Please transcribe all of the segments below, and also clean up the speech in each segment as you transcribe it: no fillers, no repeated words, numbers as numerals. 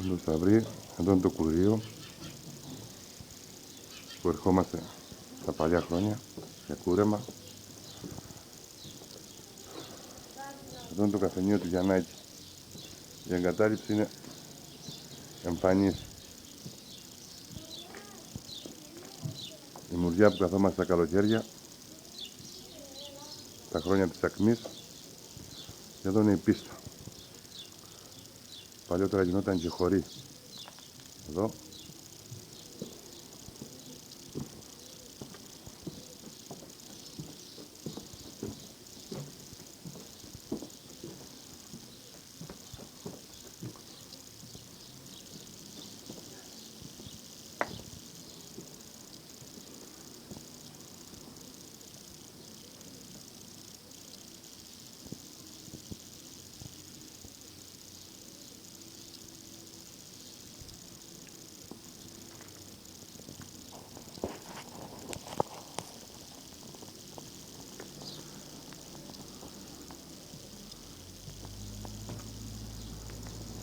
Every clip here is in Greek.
το Σταυρί, εδώ είναι το κουρίο που ερχόμαστε τα παλιά χρόνια για κούρεμα. Εδώ είναι το καφενείο του Γιαννάκη. Η εγκατάλειψη είναι εμφανής. Η μουριά που καθόμαστε τα καλοκαίρια, τα χρόνια της ακμής. Και εδώ είναι η πίστα. Παλιότερα γινόταν και χωρί. Εδώ.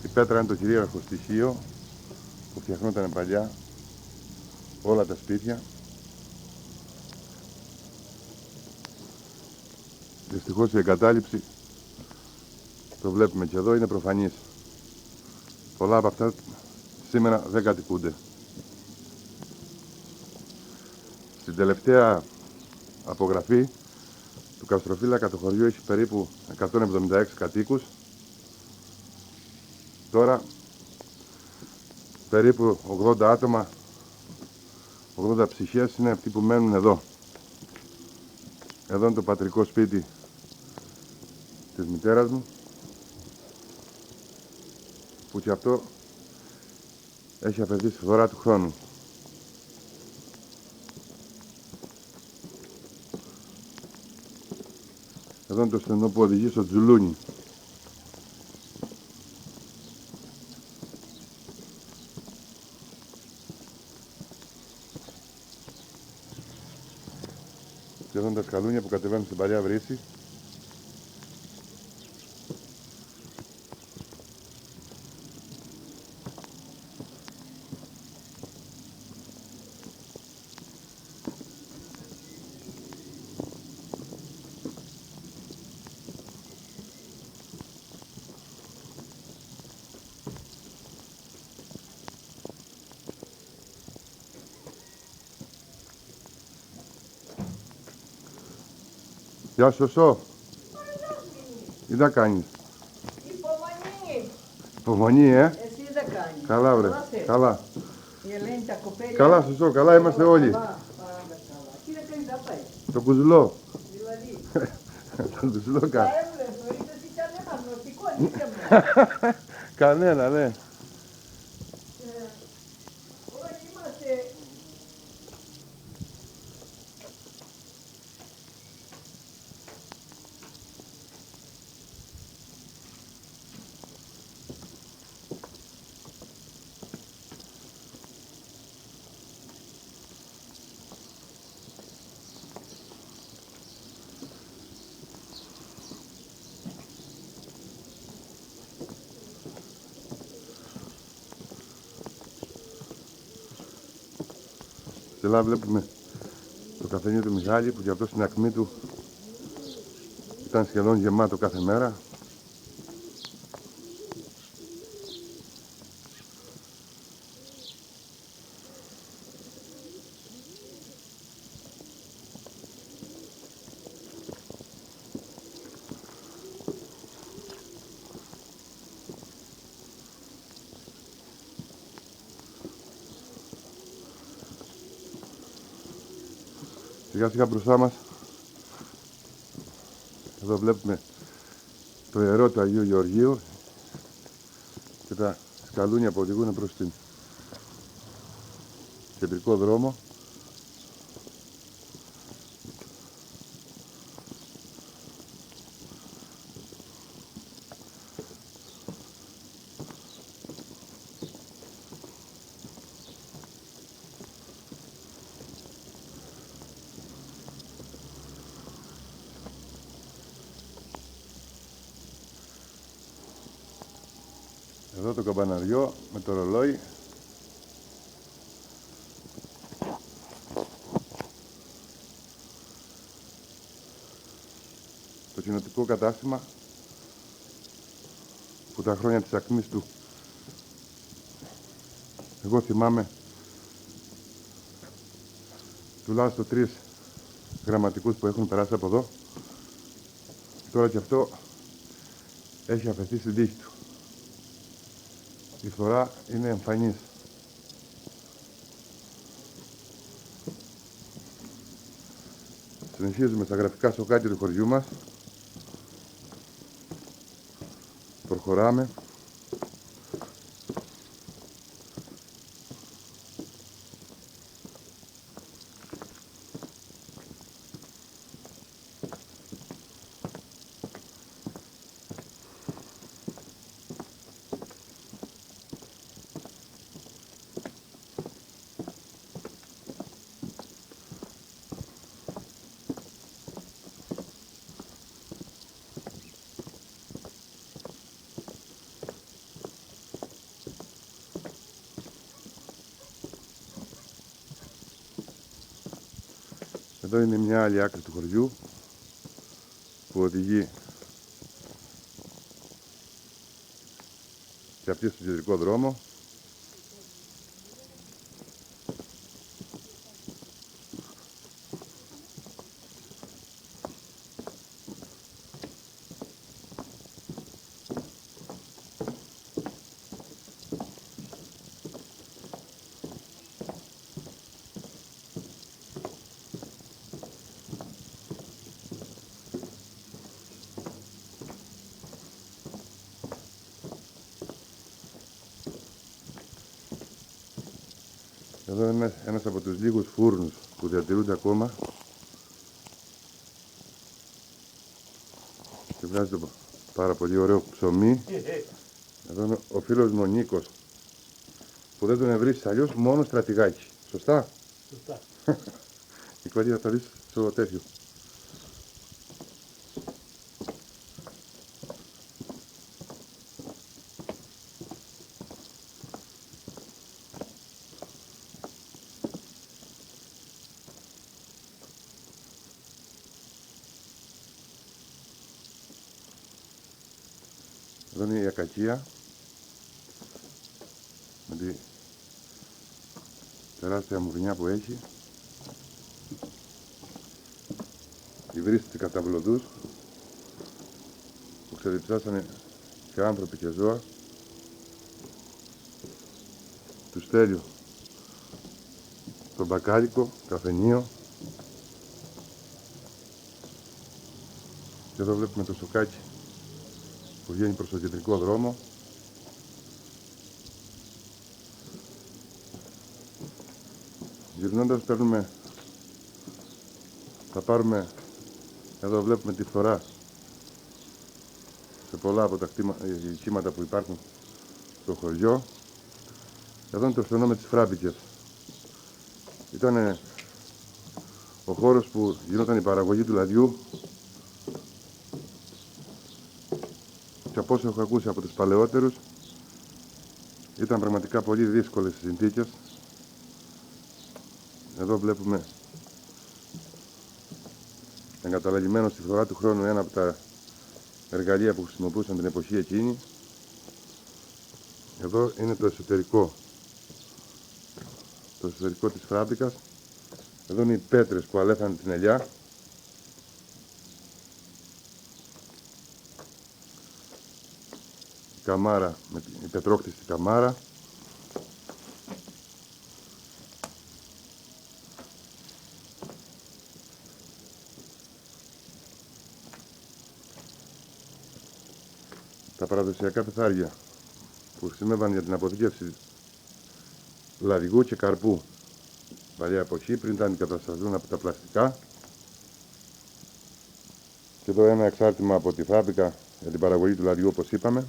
Η πέτρα είναι το κυρίαρχο στοιχείο που φτιαχνόταν παλιά όλα τα σπίτια. Δυστυχώς η εγκατάλειψη, το βλέπουμε και εδώ, είναι προφανής. Πολλά από αυτά σήμερα δεν κατοικούνται. Στην τελευταία απογραφή του Καστροφύλακα το χωριό έχει περίπου 176 κατοίκους. Τώρα περίπου 80 άτομα, 80 ψυχές είναι αυτοί που μένουν εδώ. Εδώ είναι το πατρικό σπίτι της μητέρας μου, που και αυτό έχει αφαιθεί στη φορά του χρόνου. Εδώ είναι το στενό που οδηγεί στο Τζουλούνι. Και εδώ είναι τα σκαλούνια που κατεβαίνουν στην παλιά βρύση. Γεια σου, Σωσό. Τι να κάνεις? Υπομονή. Υπομονή, Εσύ δεν κάνεις. Καλά, βρε. Καλά. Η Ελένη τα κοπέλια. Καλά, Σωσό, καλά είμαστε όλοι. Καλά, πάρα καλά. Τι να κάνεις να πάει. Το κουζουλό. Δηλαδή. Το κουζουλό Τα κάνει. έβλεπε, είδες τι κανένα γνωστικό, δείτε μου. Κανένα, ναι. Όχι, είμαστε... Στελά βλέπουμε το καφενείο του Μιχάλη που και αυτό στην ακμή του ήταν σχεδόν γεμάτο κάθε μέρα. Σιγά σιγά μπροστά μας, εδώ βλέπουμε το ιερό του Αγίου Γεωργίου και τα σκαλούνια που οδηγούν προς την κεντρικό δρόμο. Εδώ Εδώ το καμπαναριό με το ρολόι. Το κοινοτικό κατάστημα που τα χρόνια της ακμής του εγώ θυμάμαι τουλάχιστον 3 γραμματικούς που έχουν περάσει από εδώ. Τώρα και αυτό έχει αφαιθεί στην τύχη του. Η φθορά είναι εμφανής. Συνεχίζουμε στα γραφικά σοκάκια του χωριού μας. Προχωράμε. Εδώ είναι μια άλλη άκρη του χωριού που οδηγεί και αυτή στον κεντρικό δρόμο. Εδώ είναι ένας από τους λίγους φούρνους που διατηρούνται ακόμα και βγάζει το πάρα πολύ ωραίο ψωμί. Εδώ είναι ο φίλος μου ο Νίκος που δεν τον ευρίσκεις αλλιώς, μόνο στρατηγάκι. Σωστά? Σωστά. Η κόλλη θα το δεις στο τέτοιο. Εδώ είναι η ακακία με τη τεράστια μουρνιά που έχει. Υβρίστηκε κατά βλοδούς που ξεδιψάσανε και άνθρωποι και ζώα. Του στέλιο τον μπακάλικο, καφενείο. Και εδώ βλέπουμε το σοκάκι που βγαίνει προς το κεντρικό δρόμο. Γυρνώντας θα πάρουμε, εδώ βλέπουμε τη φθορά σε πολλά από τα κύματα που υπάρχουν στο χωριό. Εδώ είναι το στενό με τις φράμπικες. Ήταν ο χώρος που γινόταν η παραγωγή του λαδιού και από όσο έχω ακούσει από τους παλαιότερους ήταν πραγματικά πολύ δύσκολες οι συνθήκες. Εδώ βλέπουμε εγκαταλελειμμένο στη φθορά του χρόνου ένα από τα εργαλεία που χρησιμοποιούσαν την εποχή εκείνη. Εδώ είναι το εσωτερικό της φράμπικας. Εδώ είναι οι πέτρες που αλέφανε την ελιά. Η καμάρα, η πετρόχτιστη καμάρα. Τα παραδοσιακά πεθάρια που χρησιμεύαν για την αποθήκευση λαδιγού και καρπού παλιά εποχή, πριν τα αντικατασταθούν από τα πλαστικά. Και εδώ ένα εξάρτημα από τη φάμπρικα για την παραγωγή του λαδιού, όπως είπαμε.